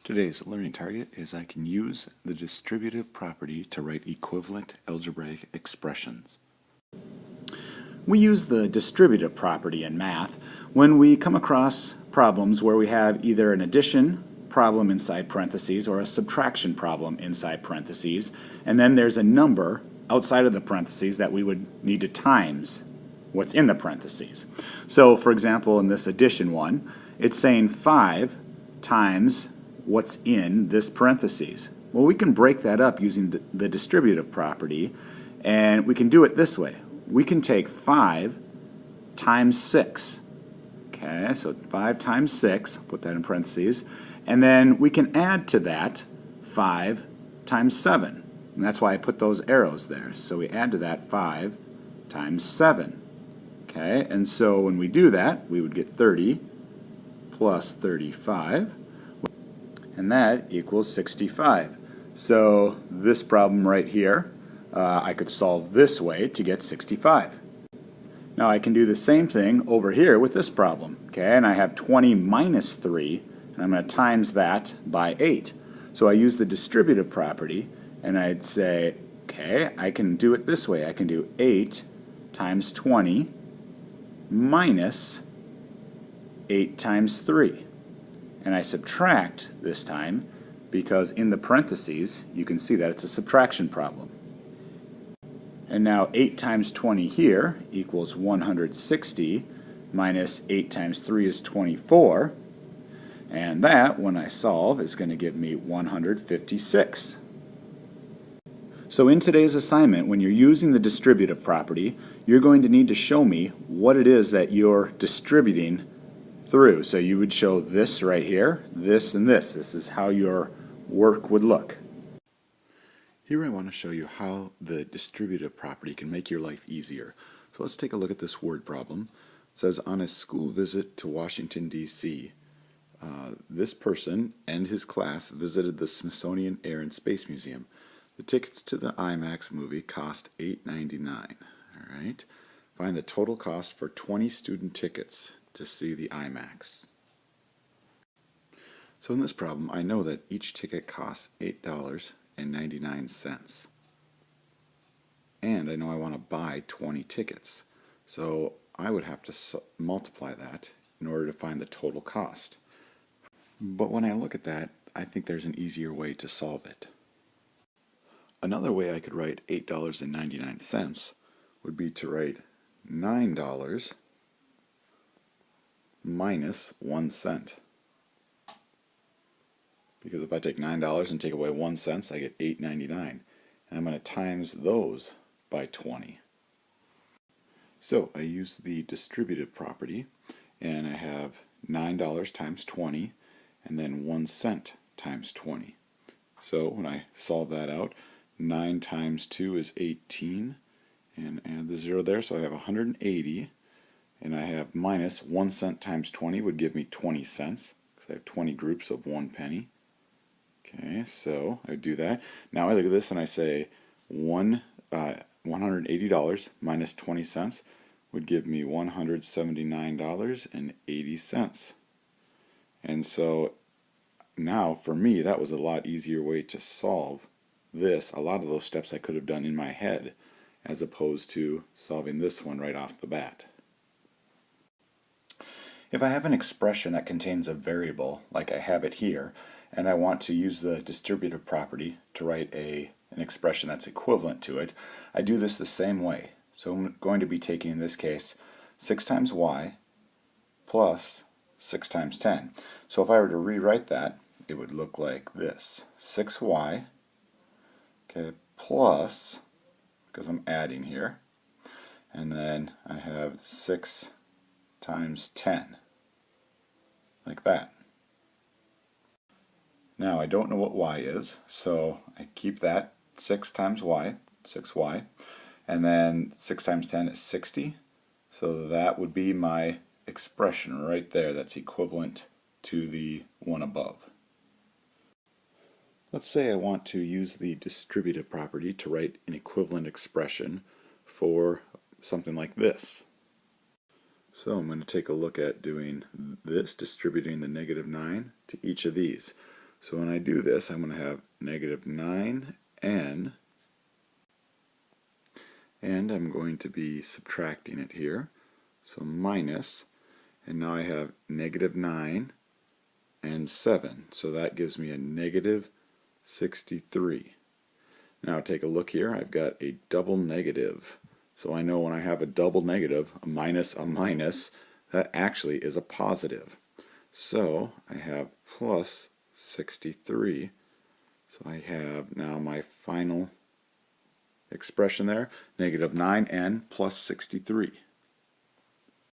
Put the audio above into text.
Today's learning target is I can use the distributive property to write equivalent algebraic expressions. We use the distributive property in math when we come across problems where we have either an addition problem inside parentheses or a subtraction problem inside parentheses, and then there's a number outside of the parentheses that we would need to times what's in the parentheses. So, for example, in this addition one, it's saying 5 times what's in this parentheses. Well, we can break that up using the distributive property, and we can do it this way. We can take 5 times 6. Okay, so 5 times 6, put that in parentheses, and then we can add to that 5 times 7. And that's why I put those arrows there. So we add to that 5 times 7. Okay, and so when we do that, we would get 30 plus 35. And that equals 65. So this problem right here, I could solve this way to get 65. Now I can do the same thing over here with this problem. Okay, and I have 20 minus 3, and I'm going to times that by 8. So I use the distributive property, and I'd say, okay, I can do it this way. I can do 8 times 20 minus 8 times 3. And I subtract this time because in the parentheses you can see that it's a subtraction problem. And now 8 times 20 here equals 160 minus 8 times 3 is 24. And that, when I solve, is going to give me 156. So in today's assignment, when you're using the distributive property, you're going to need to show me what it is that you're distributing through. So you would show this right here, this and this. This is how your work would look. Here I want to show you how the distributive property can make your life easier. So let's take a look at this word problem. It says, on a school visit to Washington, D.C., this person and his class visited the Smithsonian Air and Space Museum. The tickets to the IMAX movie cost $8.99. All right. Find the total cost for 20 student tickets to see the IMAX. So in this problem, I know that each ticket costs $8.99. And I know I want to buy 20 tickets. So I would have to multiply that in order to find the total cost. But when I look at that, I think there's an easier way to solve it. Another way I could write $8.99 would be to write $9 minus 1 cent. Because if I take $9 and take away 1 cent, I get $8.99. And I'm going to times those by 20. So I use the distributive property, and I have $9 times 20, and then 1 cent times 20. So when I solve that out, 9 times 2 is 18, and add the 0 there, so I have 180. And I have minus 1 cent times 20 would give me 20 cents, because I have 20 groups of 1 penny. Okay, so I do that. Now I look at this and I say $180 minus 20 cents would give me $179.80. And so now for me that was a lot easier way to solve this. A lot of those steps I could have done in my head as opposed to solving this one right off the bat. If I have an expression that contains a variable, like I have it here, and I want to use the distributive property to write an expression that's equivalent to it, I do this the same way. So I'm going to be taking, in this case, 6 times y plus 6 times 10. So if I were to rewrite that, it would look like this. 6y, okay, plus, because I'm adding here, and then I have 6 times 10. Like that. Now I don't know what y is, so I keep that 6 times y, 6y, and then 6 times 10 is 60, so that would be my expression right there that's equivalent to the one above. Let's say I want to use the distributive property to write an equivalent expression for something like this. So I'm going to take a look at doing this, distributing the -9 to each of these. So when I do this, I'm going to have negative 9n, and I'm going to be subtracting it here. So minus, and now I have negative 9 and 7. So that gives me a negative 63. Now take a look here. I've got a double negative. So I know when I have a double negative, a minus, that actually is a positive. So I have plus 63. So I have now my final expression there, negative 9n plus 63.